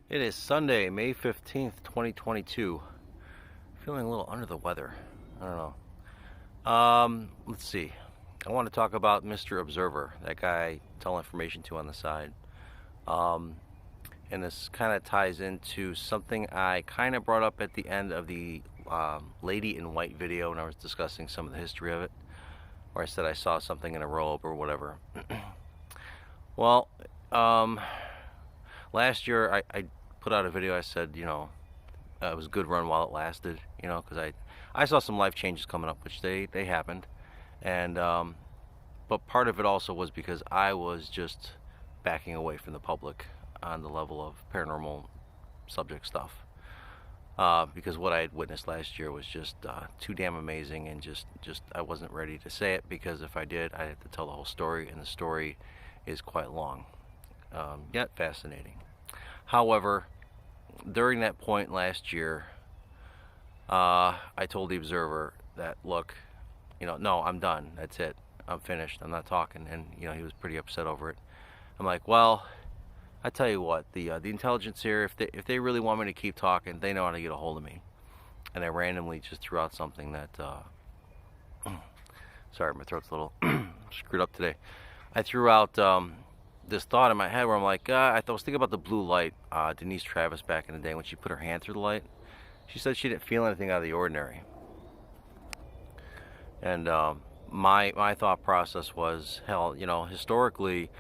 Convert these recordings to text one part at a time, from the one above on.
It is Sunday, May 15th, 2022. Feeling a little under the weather. I don't know. Let's see. I want to talk about Mr. Observer, that guy I tell information to on the side. Um, and this kind of ties into something I kind of brought up at the end of the Lady in White video when I was discussing some of the history of it, where I said I saw something in a robe or whatever. Well, last year I put out a video. I said, it was a good run while it lasted, because I saw some life changes coming up, which they happened. And but part of it also was because I was just backing away from the public on the level of paranormal subject stuff, because what I had witnessed last year was just too damn amazing, and just I wasn't ready to say it, because if I did, I'd have to tell the whole story, and the story is quite long, yet fascinating. However, during that point last year, I told the Observer that, look, no, I'm done. That's it. I'm finished. I'm not talking. And he was pretty upset over it. I'm like, well, I tell you what, the intelligence here, if they really want me to keep talking, they know how to get a hold of me. And I randomly just threw out something that, sorry, my throat's a little screwed up today. I threw out this thought in my head where I'm like, I was thinking about the blue light. Denise Travis, back in the day, when she put her hand through the light, she said she didn't feel anything out of the ordinary. And my thought process was, hell, historically,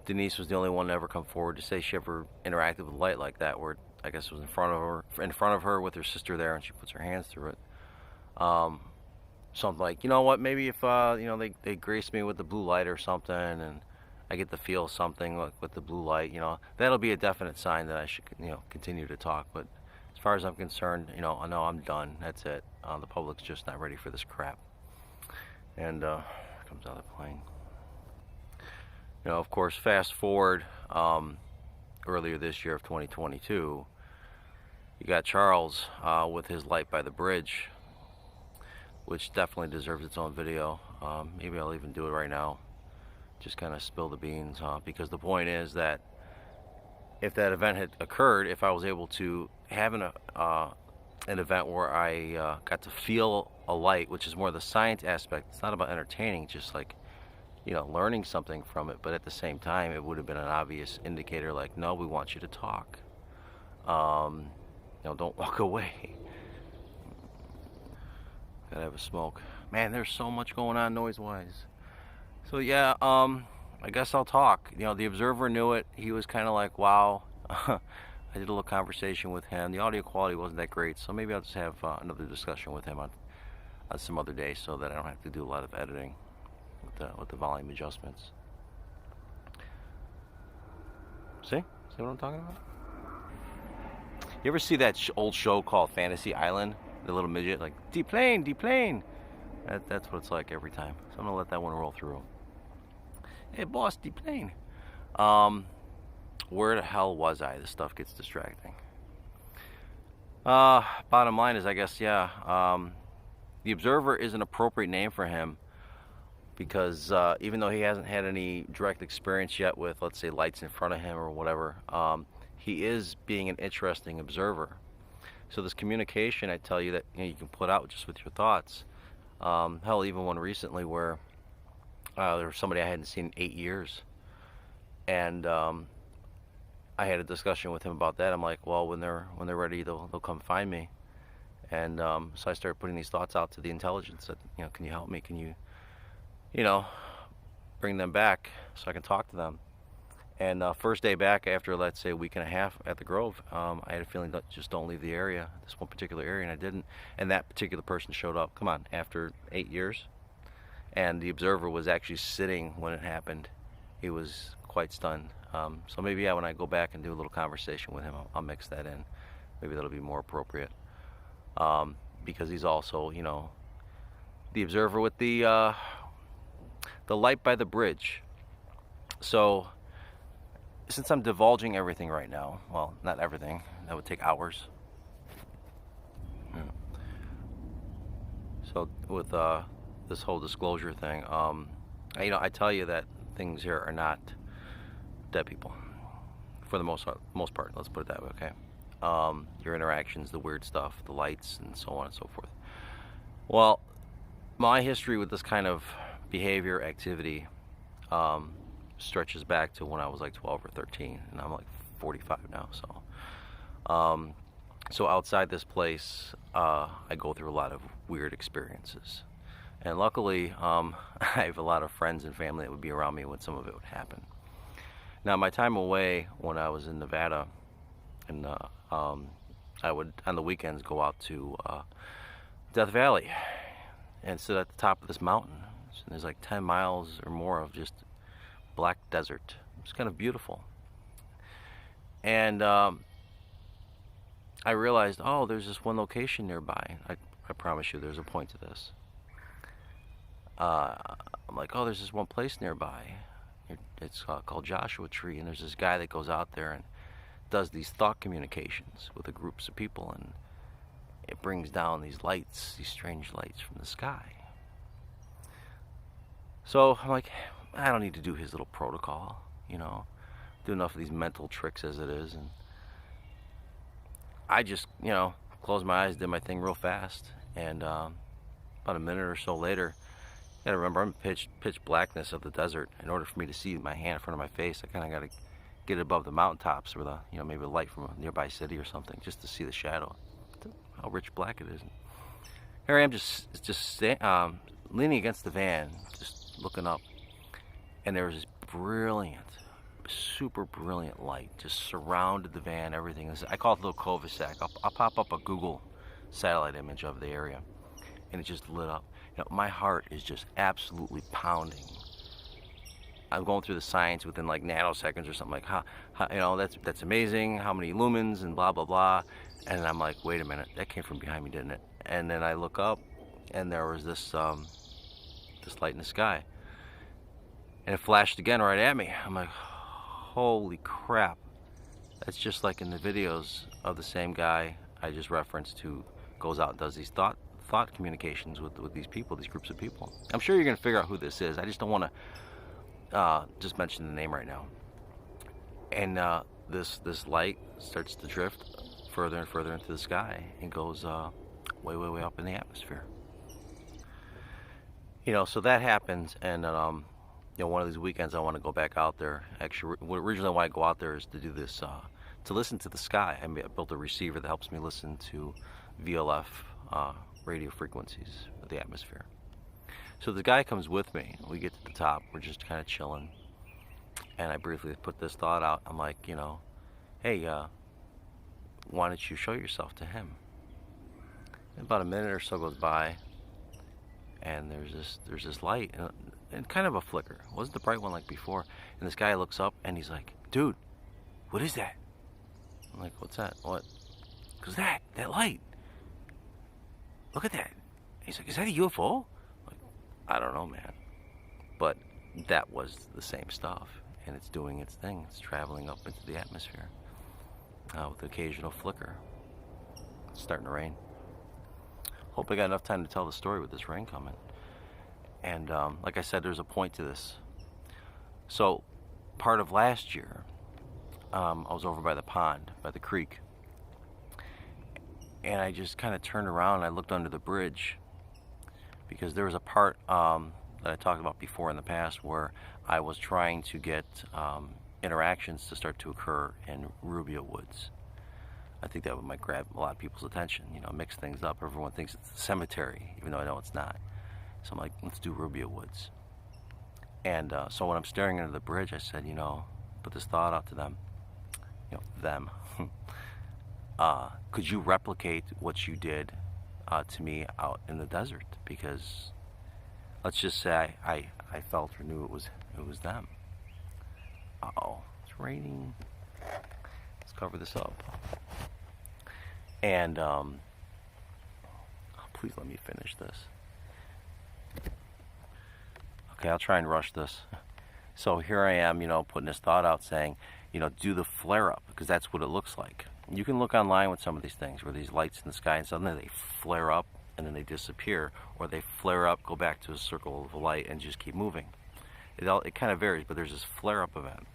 Denise was the only one to ever come forward to say she ever interacted with light like that, where I guess it was in front of her with her sister there, and she puts her hands through it. So I'm like, you know what? Maybe if they grace me with the blue light or something, and I get to feel something like with the blue light, that'll be a definite sign that I should, continue to talk. But as far as I'm concerned, I know I'm done. That's it. The public's just not ready for this crap. And comes out of the plane. Of course, fast forward earlier this year of 2022, you got Charles with his light by the bridge, which definitely deserves its own video. Maybe I'll even do it right now. Just kind of spill the beans, because the point is that if that event had occurred, if I was able to have an event where I got to feel a light, which is more the science aspect, it's not about entertaining, just like, learning something from it, but at the same time, it would have been an obvious indicator, like, no, we want you to talk. Don't walk away. Gotta have a smoke. Man, there's so much going on noise-wise. So yeah, I guess I'll talk. The Observer knew it. He was kind of like, wow. I did a little conversation with him. The audio quality wasn't that great, so maybe I'll just have another discussion with him on some other day, so that I don't have to do a lot of editing with the volume adjustments. See what I'm talking about? You ever see that old show called Fantasy Island? The little midget, like, deplane, deplane. That's what it's like every time. So I'm gonna let that one roll through. Hey, boss, deplane. Where the hell was I? This stuff gets distracting. Bottom line is, I guess, yeah. The Observer is an appropriate name for him, because even though he hasn't had any direct experience yet with, let's say, lights in front of him or whatever, he is being an interesting observer. So this communication, I tell you, that you can put out just with your thoughts. Hell, even one recently where there was somebody I hadn't seen in 8 years, and I had a discussion with him about that. I'm like, well, when they're ready, they'll come find me. And so I started putting these thoughts out to the intelligence that, can you help me? Can you, bring them back so I can talk to them? And first day back, after, let's say, a week and a half at the Grove, I had a feeling that just don't leave the area, this one particular area, and I didn't. And that particular person showed up, come on, after 8 years. And the Observer was actually sitting when it happened. He was quite stunned. So maybe, yeah, when I go back and do a little conversation with him, I'll mix that in. Maybe that'll be more appropriate. Because he's also, the Observer with the light by the bridge. So, since I'm divulging everything right now, well, not everything, that would take hours. So with this whole disclosure thing, I tell you that things here are not dead people. for the most part. Let's put it that way, okay? Your interactions, the weird stuff, the lights, and so on and so forth. Well, my history with this kind of behavior, activity, stretches back to when I was like 12 or 13, and I'm like 45 now. So outside this place, I go through a lot of weird experiences, and luckily, I have a lot of friends and family that would be around me when some of it would happen. Now, my time away when I was in Nevada, and I would on the weekends go out to Death Valley and sit at the top of this mountain. And there's like 10 miles or more of just black desert. It's kind of beautiful. And I realized, oh, there's this one location nearby. I promise you there's a point to this. I'm like, oh, there's this one place nearby. It's called Joshua Tree, and there's this guy that goes out there and does these thought communications with the groups of people, and it brings down these lights, these strange lights from the sky. So I'm like, I don't need to do his little protocol, do enough of these mental tricks as it is, and I just, closed my eyes, did my thing real fast, and about a minute or so later, you gotta remember, I'm in pitch blackness of the desert. In order for me to see my hand in front of my face, I kind of gotta get it above the mountaintops, or maybe a light from a nearby city or something, just to see the shadow, how rich black it is. And here I am, just leaning against the van, just looking up, and there was this brilliant, super brilliant light just surrounded the van, everything. I call it a little cul-de-sac. I'll pop up a Google satellite image of the area, and it just lit up. My heart is just absolutely pounding. I'm going through the science within like nanoseconds or something, like how that's amazing, how many lumens and blah blah blah. And I'm like, wait a minute, that came from behind me, didn't it? And then I look up, and there was this light in the sky, and it flashed again right at me. I'm like, holy crap, that's just like in the videos of the same guy I just referenced, who goes out and does these thought communications with these people, these groups of people. I'm sure you're gonna figure out who this is. I just don't want to just mention the name right now. And this light starts to drift further and further into the sky and goes way up in the atmosphere. So that happens, and one of these weekends I want to go back out there. Actually, originally why I go out there is to do this, to listen to the sky. I built a receiver that helps me listen to VLF radio frequencies of the atmosphere. So the guy comes with me. We get to the top. We're just kind of chilling, and I briefly put this thought out. I'm like, hey, why don't you show yourself to him? And about a minute or so goes by, and there's this light, and kind of a flicker. It wasn't the bright one like before. And this guy looks up, and he's like, dude, what is that? I'm like, what's that? What? Because that light. Look at that. He's like, is that a UFO? Like, I don't know, man. But that was the same stuff, and it's doing its thing. It's traveling up into the atmosphere with the occasional flicker. It's starting to rain. Hope I got enough time to tell the story with this rain coming. And like I said, there's a point to this. So part of last year, I was over by the pond, by the creek, and I just kind of turned around and I looked under the bridge, because there was a part that I talked about before in the past where I was trying to get interactions to start to occur in Rubio Woods. I think that might grab a lot of people's attention, mix things up. Everyone thinks it's a cemetery, even though I know it's not. So I'm like, let's do Rubio Woods. And so when I'm staring into the bridge, I said, put this thought out to them, them. Could you replicate what you did to me out in the desert? Because let's just say I felt or knew it was them. Uh-oh, it's raining. Let's cover this up. And please let me finish this. Okay, I'll try and rush this. So here I am, putting this thought out saying, do the flare up, because that's what it looks like. You can look online with some of these things where these lights in the sky and suddenly they flare up and then they disappear, or they flare up, go back to a circle of light and just keep moving. It kind of varies, but there's this flare up event.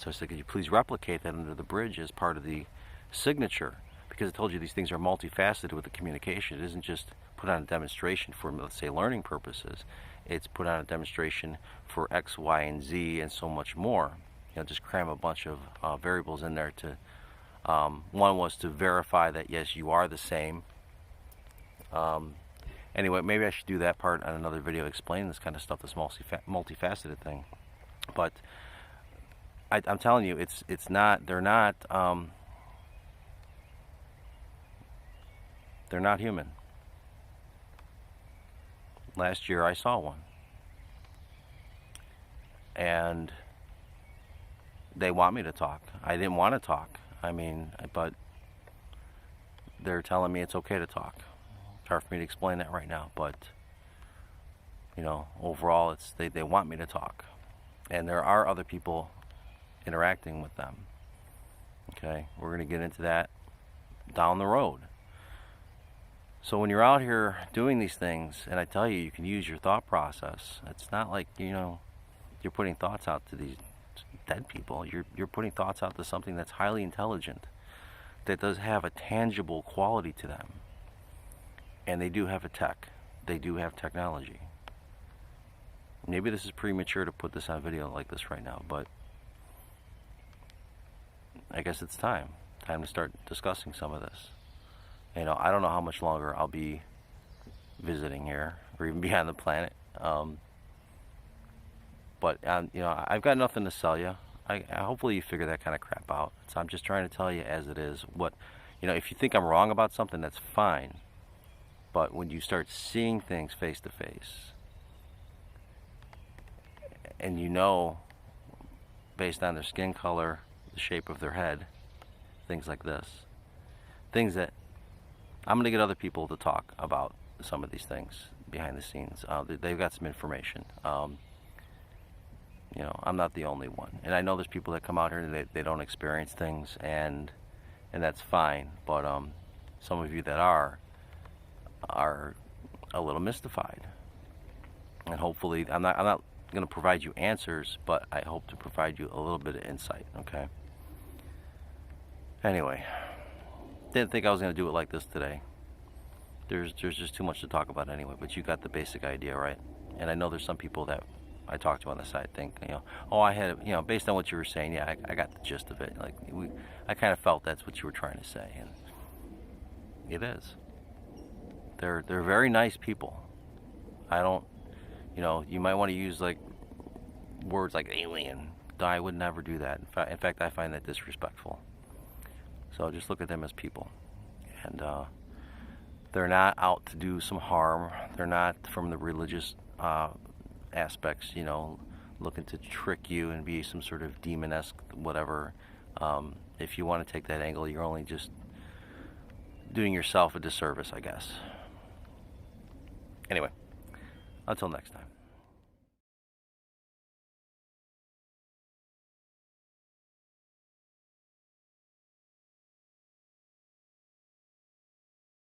So I said, could you please replicate that under the bridge as part of the signature? Because I told you these things are multifaceted with the communication. It isn't just put on a demonstration for, let's say, learning purposes. It's put on a demonstration for X, Y, and Z, and so much more. You know, just cram a bunch of variables in there to, one was to verify that, yes, you are the same. Anyway, maybe I should do that part on another video, explain this kind of stuff, this multifaceted thing. But I'm telling you, it's not, they're not human. Last year I saw one, and they want me to talk. I didn't want to talk. I mean, but they're telling me it's okay to talk. It's hard for me to explain that right now, but you know, overall, it's they want me to talk, and there are other people interacting with them. Okay, we're going to get into that down the road. So when you're out here doing these things, and I tell you, you can use your thought process. It's not like, you know, you're putting thoughts out to these dead people. You're putting thoughts out to something that's highly intelligent, that does have a tangible quality to them. And they do have a tech. They do have technology. Maybe this is premature to put this on video like this right now, but I guess it's time to start discussing some of this. You know, I don't know how much longer I'll be visiting here, or even be on the planet. But you know, I've got nothing to sell you. Hopefully you figure that kind of crap out. So I'm just trying to tell you as it is. What, you know, if you think I'm wrong about something, that's fine. But when you start seeing things face to face, and you know, based on their skin color, the shape of their head, things like this, things that I'm going to get other people to talk about some of these things behind the scenes. They've got some information. You know, I'm not the only one, and I know there's people that come out here and they don't experience things, and that's fine. But some of you that are a little mystified, and hopefully I'm not going to provide you answers, but I hope to provide you a little bit of insight. Okay. Anyway, didn't think I was going to do it like this today. There's just too much to talk about anyway, but you got the basic idea, right? And I know there's some people that I talk to on the side think, you know, oh, I had, you know, based on what you were saying, yeah, I got the gist of it. Like, I kind of felt that's what you were trying to say, and it is. They're very nice people. I don't, you know, you might want to use like words like alien. I would never do that. In fact, I find that disrespectful. So just look at them as people, and they're not out to do some harm. They're not from the religious aspects, you know, looking to trick you and be some sort of demon-esque whatever. If you want to take that angle, you're only just doing yourself a disservice, I guess. Anyway, until next time.